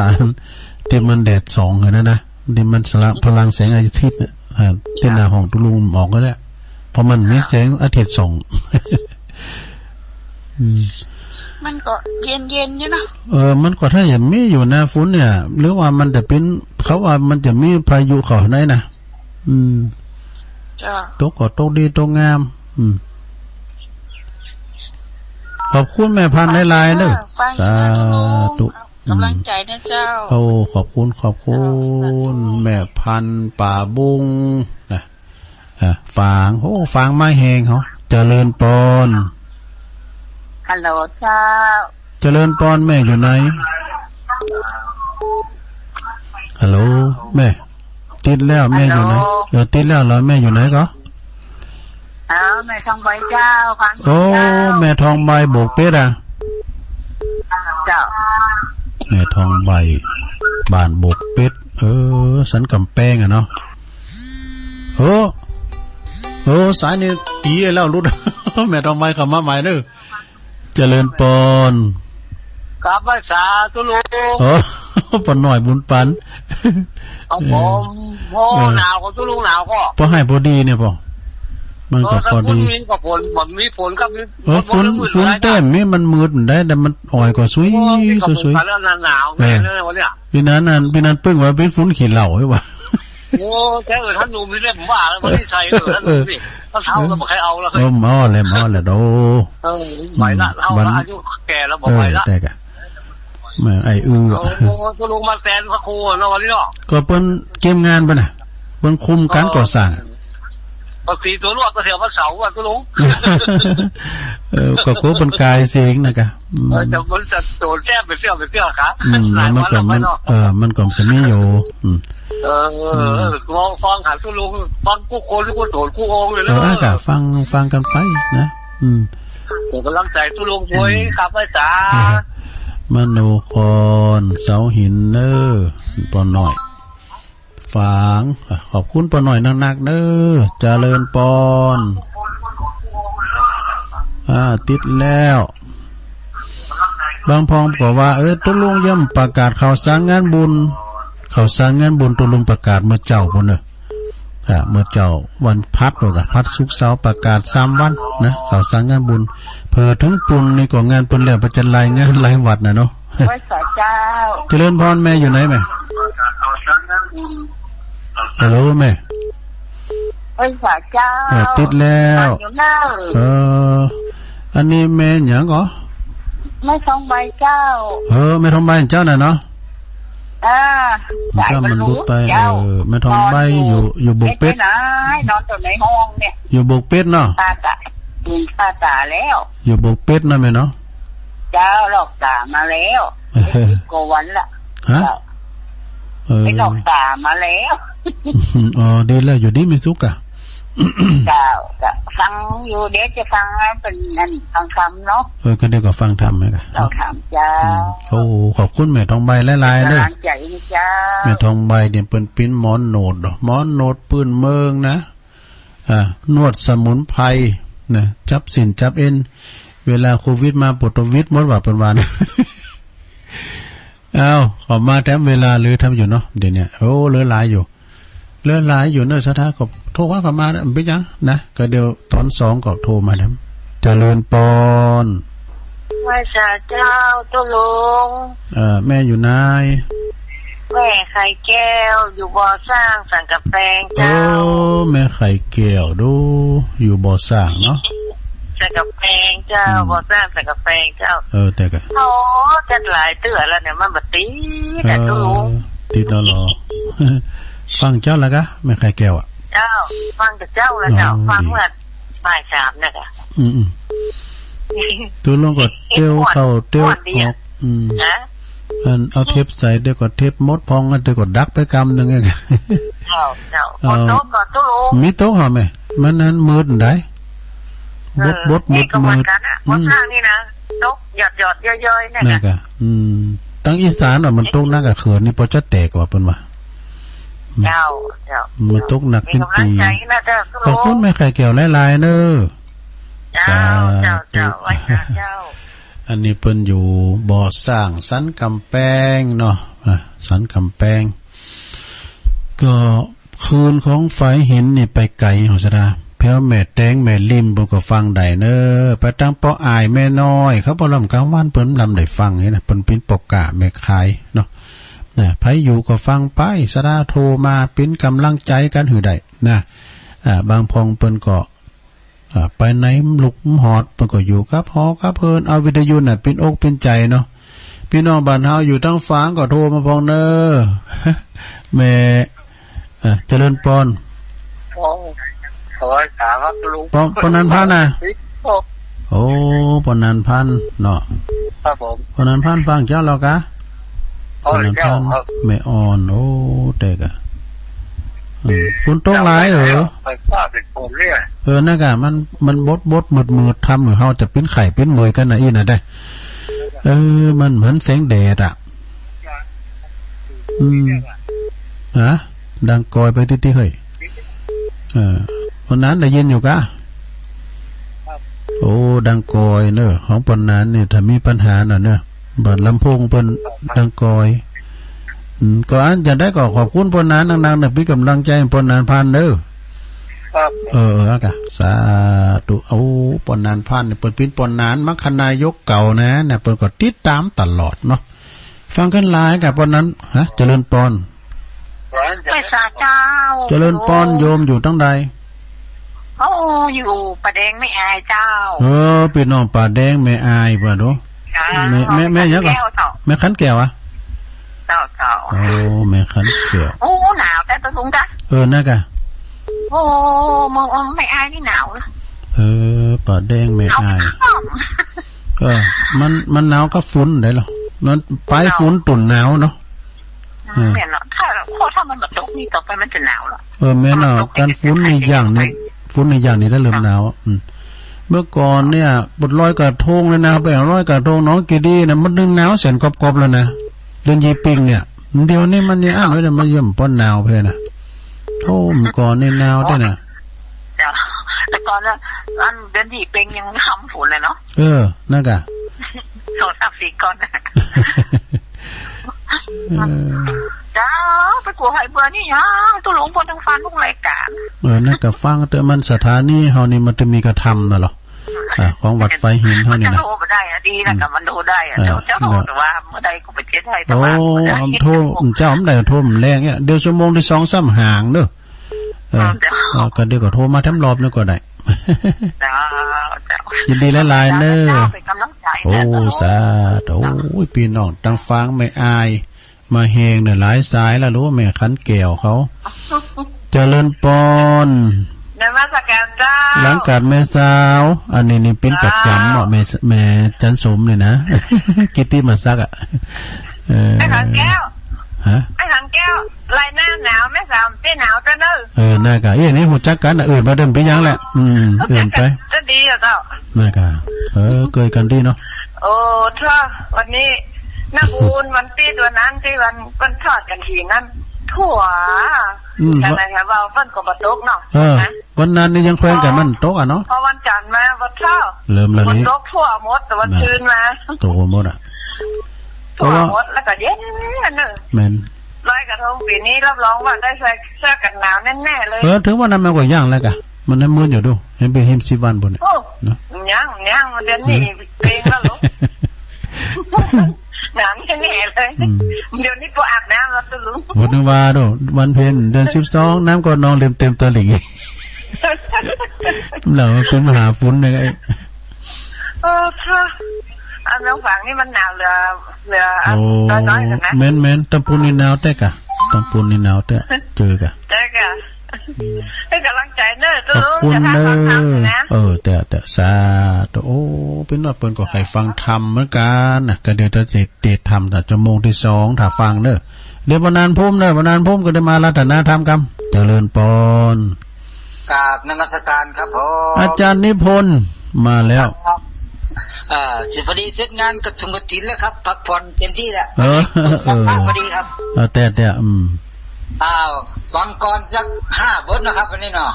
ที่มันแดด2เลยนะที่มันพลังแสงอาทิตย์เนี่ยที่หน้าห้องตุลุงออกก็ได้เพราะมันมีแสงอาทิตย์ส่องมันก็เย็นๆอยู่นะมันก็ถ้าอย่างมีอยู่หน้าฝนเนี่ยหรือว่ามันจะเป็นเขาว่ามันจะมีพายุเข้าในนะจ้ะตกก็ตกดีตกงามขอบคุณแม่พันธุ์หลายๆเด้อสาธุกำลังใจนะเจ้าโอ้ขอบคุณแม่พันธุ์ป่าบุงนะฟางฟางไม้แห้งเขาเจริญปอนฮัลโหลเจ้าเจริญปอนแม่อยู่ไหนฮัลโหลแม่ติดแล้วแม่อยู่ไหนติดแล้วเหรอแม่อยู่ไหนก็แม่ทองใบเจ้าฟังโอ้แม่ทองใบโบกเป็ดเจ้าแม่ทองใบบ้านโบกเป็ดสันกำแพงเนาะโอ้สายนี่ตีแล้วรุด แม่ทองใบเข้ามาใหม่เด้อเจริญปอนกลับมาสาตุลุงปนหน่อยบุญปันผมหนาวก็ตุลุงหนาวก็พอให้พอดีเนี่ยพอมันก็พอดีก็ฝนมีฝนกับฝนแต้มนี่มันมืดได้แต่มันอ่อยก็สวยแล้วหนาวแน่เลยวันเนี้ยพี่นั้นปึ้งว่าเป็นฝนขี้เหล่าใช่ป่ะโอ้แค่ท่านหนุ่มนี่เล่นผมว่าแล้ววันที่ใส่ท่านหนุ่มนี่ท่านเท้าก็บอกใครเอาแล้วม้อเลยโดไหวละเท้าอายุแก่แล้วบอกไหวละแต่กะมาไอ้โอ้ตัวลุงมาแทนพระครูเนาะวันนี้เนาะก็เปิ้นเกมงานป่ะน่ะเปิ้นคุมการก่อสร้างตีตัวลวดก็เถียวพระเสาอ่ะตัวลุงก็โกเป็นกายเสียงนะกะจะมันจะโดนแก้ไปเที่ยวครับมันก็จะมีอยู่ลองฟังหันตัวลุงฟังกู้คนกู้โดนกู้องเลยแล้วก็ฟังกันไปนะกำลังใจตัวลุงป่วยครับอาจารย์มโนครเสาหินเนอปอหน่อยฝางขอบคุณปอหน่อยนักๆเนอเจริญปอนติดแล้วบางพองบอกว่าตุลุงย่ำประกาศข่าวสารงานบุญตุลุงประกาศเมื่อเจ้าพุ่นเนอะเมื่อเจ้าวันพัดเลยพัดศุกร์เสาร์ประกาศ3 วันนะข่าวสารงานบุญเผื่อถึงปุ่นนี่ก็งานปุ่นแล้วประจันรายงานรายวัดนะเนาะไว้สาเจ้าเจริญพรแม่อยู่ไหนแม่ฮัลโหลแม่ไว้สาเจ้าติดแล้วอันนี้แม่หยังก็ไม่ทองใบเจ้าแม่ทองใบเจ้าน่ะเนาะมันรุดไปแม่ทองใบอยู่บกเป็ดนอนในห้องเนี่ยอยู่บกเป็ดเนาะตาตาแล้วอยู่บกเป็ดนะแม่เนาะเจ้าหลอกตามาแล้วโกวันละฮะไปหลอกตามาแล้วดีแล้วอยู่ดีมีสุขอ่ะเจ้าฟังอยู่เดี๋ยวจะฟังเป็นนั่นฟังคำเนาะก็เดี๋ยวก็ฟังทำไหมกันเราทำเจ้าขอบคุณแม่ทองใบหลายๆเลยแม่ทองใบเนี่ยเป็นปิ้นหมอนโนดปืนเมืองนะนวดสมุนไพรนะจับสินจับเอ็นเวลาโควิดมาปวดวิดหมดว่าเป็นวันขอมาแต้มเวลาเลยทำอยู่เนาะเดี๋ยวนี้เลือหลายอยู่เนื้อสถาก็โทรว่าเขามาไปยังนะก็เดี๋ยวตอน2ก็โทรมาแล้วเจริญปอนไหว้สาเจ้าตัวลุงแม่อยู่ไหนแม่ไข่แก้วอยู่บ่อสร้างสังกะแปงเจ้าแม่ไข่แก้วดูอยู่บ่อสร้างเนาะสังกะแปงเจ้าบ่อสร้างสังกะแปงเจ้าแต่ก็จัดหลายเตือแล้วเนี่ยมันบ่ติดแต่ตัวลุงติดแล้วเหรอฟังเจ้าแล้วกะแม่ไข่แก้วเจ้าฟังกับเจ้าแล้วเจ้าฟังเมื่อบ่าย3เนี่ยค่ะตัวลงก็เตี้ยวเข้าเตี้ยวออกนะเอาเทปใส่เดี๋ยวก็เทปมดพองเดี๋ยวก็ดักไปกำนึงไงเจ้าโต๊ะก็ตู้มีโต๊ะเหรอแม่มันนั้นมืดได้บดมืดวันข้างนี่นะโต๊ะหยอดย่อยๆนี่ค่ะตั้งอีสานมันโต๊ะนั่งกับเขินนี่พอจะแตกกว่าเป็นว่าเจ้ามันตกหนักเป็นปีขอบคุณแม่ไข่แก้วหลายๆเนอะเจ้าไว้เจ้า อันนี้เพิ่นอยู่บ่อสร้างสันกำแพงเนาะสันกำแพงก็คืนของไฟหินนี่ไปไกลหัวสะดาแพ้วแม่แตงแม่ริมบ่ก็ฟังได้เน้อไปตั้งเปาะอายแม่น้อยเขาบ่ลำกลางวันเพิ่นลำได้ฟังนี่นะเพิ่นเป็นปกกะแม่ขายเนาะไผอยู่ก็ฟังไปสะดาโทรมาเป็นกำลังใจกันหือได้นะบางพองเพิ่นก็ไปไหนลุกหอดเพิ่นก็อยู่กับฮอกับเพิ่นเอาวิทยุน่ะเป็นอกเป็นใจเนาะพี่น้องบ้านเฮาอยู่ทั้งฝางก็โทรมาพ้องเน้อแม่เจริญปอนปนันพันน่ะโอ้ปนันพันเนาะครับผมปนันพันฟังเจ้าเรากะปนันพันแม่อ่อนโอ้เด็กอะฝนตกหลายเหรอนั่นกะมันบดมืดทำหรือเฮาจะปิ้นไข่ปิ้นมวยกันน่ะอีน่ะได้มันเหมือนแสงแดดอ่ะดังกอยไปติๆเฮ้ยวันนั้นได้ยินอยู่กะโอ้ดังกอยเนอะของปนนั้นเนี่ยถ้ามีปัญหาน่ะเนอะบัดลำโพงเพิ่นดังกอยก็อันจะได้ก็ขอบคุณปนนั้นดังๆเนี่ยพี่กำลังใจปนนั้นพันเด้อกะสาธุเอาปนนั้นพันเนี่ยเปิดปิ้นปนนั้นมัคคณายกเก่านะเนี่ยเปิดก็ติดตามตลอดเนาะฟังกันหลายกับปนนั้นเจริญปอนไม่ทราบเจ้าเจริญปอนโยมอยู่ตั้งใดอยู่ป่าแดงไม่อายเจ้าพี่น้องป่าแดงไม่อายป่ะดูแม่ยังก่อนแม่ขันแก้วเจ้าโอ้แม่ขันแก้วโอ้หนาวแต่ตัวลุงจ้ะน่ากะโอ้มึงไม่อายนี่หนาวนะป่าแดงไม่อายก็มันหนาวก็ฝุ่นได้หรอนั่นไปฝุ่นตุ่นหนาวเนาะเนี่ยเนาะถ้ามันแบบตกนี่ต่อไปมันจะหนาวหรอแม่เนาะการฝุ่นในอย่างนี้ฝุ่นในอย่างนี้ได้เริ่มหนาวเมื่อก่อนเนี่ยบดร้อยกระทงเลยนะไปร้อยกระทงน้องกีดีนะมันดึงหนาวแสนกบๆแล้วนะเดือนยีปิงเนี่ยเดี๋ยวนี้มันเนี่ยอ้าวเลยนะมาเยี่ยมป้อนหนาวเพื่อนนะโอ้เมื่อก่อนเนี่ยหนาวได้นะแต่ก่อนแล้วอันเดือนยีปิงยังทำฝนเลยเนาะนั่นกะ2-3-4 ก่อนเจ้าไปกลัวไฮเบอร์นี่ฮะตัวหลวงพลทั้งฟันทุกรายการนั่นกับฟังแต่มันสถานีเฮานี่มันจะมีกระทำน่ะหรอของวัดไฟหินเฮานี่นะโทรไปได้ดีนะกับมันโทรได้เจ้าโทรแต่ว่าเมื่อใดกูไปเทศไทยแต่ว่าโทรเจ้าผมได้โทรมันแรงเนี่ยเดี๋ยวชั่วโมงที่2-3ห่างเด้อก็เดี๋ยวก็โทรมาแถมรอบนึงก็ได้ยินดีหลายๆเด้อโอ้สาธุโอ้ยพี่น้องตั้งฟังไม่อายมาเฮงเนี่ยหลายสายแล้วรู้แม่ขันแก้วเขาเจริญปอนนมัสการเจ้าหลังการแม่สาวอันนี้นี่เป็นประจำเหมาะแม่จันสมเลยนะกิตติมาซักไอ้ขันแก้วไอ้ขันแก้วลายหน้าหนาวแม่สาวเต้หนาวจะเนอะน่ากะนี่หูจักกันอื่นมาเดิมไปยังแหละอื่นไปจะดีเหรอเจ้าน่ากะเกยกันดีเนาะโอ้ถ้าวันนี้นักบุญวันตีตัวนั้นที่วันทอดกันทีนั้นถั่วแต่ไหนครับว่าวันก็มาตกเนาะวันนั้นนี่ยังแขวนกันมันตกเนาะพอวันจันทร์มาวันเช้าเริ่มแล้วนี้ตกถั่วหมดแต่วันคืนมาตกหมดถั่วหมดแล้วก็เย็นนั่นเนอะแม่นลอยกระทงปีนี้รับรองว่าได้ใส่เสื้อกันหนาวแน่ๆเลยถึงว่านั้นมันก็ย่างแล้วกะมันได้มื้ออยู่ดูเห็นเป็นหิม10 วันบนเนี่ยเนาะย่างมันเดือนนี้เพลงแล้วลูกน้ำแน่ๆเลยเดี๋ยวนี้พออาบน้ำแล้วตัวลุงวันนึงว่าดูวันเพ็ญเดือน12น้ำก็นองเต็มตลิ่งเราเป็นมหาฝุ่นเลยค่ะอันน้องฝังนี่มันหนาวเหลือน้อยๆนะแม่นตำปูนนี่หนาวแต่กะตำปูนนี่หนาวแต่เจอกะให้กำลังใจเนอะตัวลุงจะทำความทำนะแต่สาธุโอ้เป็นว่าเปิ้นก็ใครฟังธรรมเหมือนกันน่ะก็เดี๋ยวจะเตะธรรมแต่ชั่วโมงที่2ถ้าฟังเด้อเดี๋ยววันนั้นพุ่มเด้อวันนั้นพุ่มก็ได้มารัตนธรรมกรรมเจริญปอนกราบนมัสการครับผมอาจารย์นิพนธ์มาแล้วสิพอดีเสร็จงานกับสุงกตินแล้วครับพักผ่อนเต็มที่แล้วพอดีครับแต่ฟังก่อนสัก5 บทนะครับวันนี้เนาะ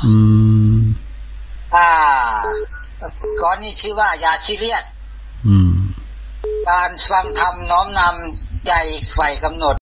ก่อนนี้ชื่อว่าอย่าซีเรียส การฟังธรรมน้อมนำใจใฝ่กำหนด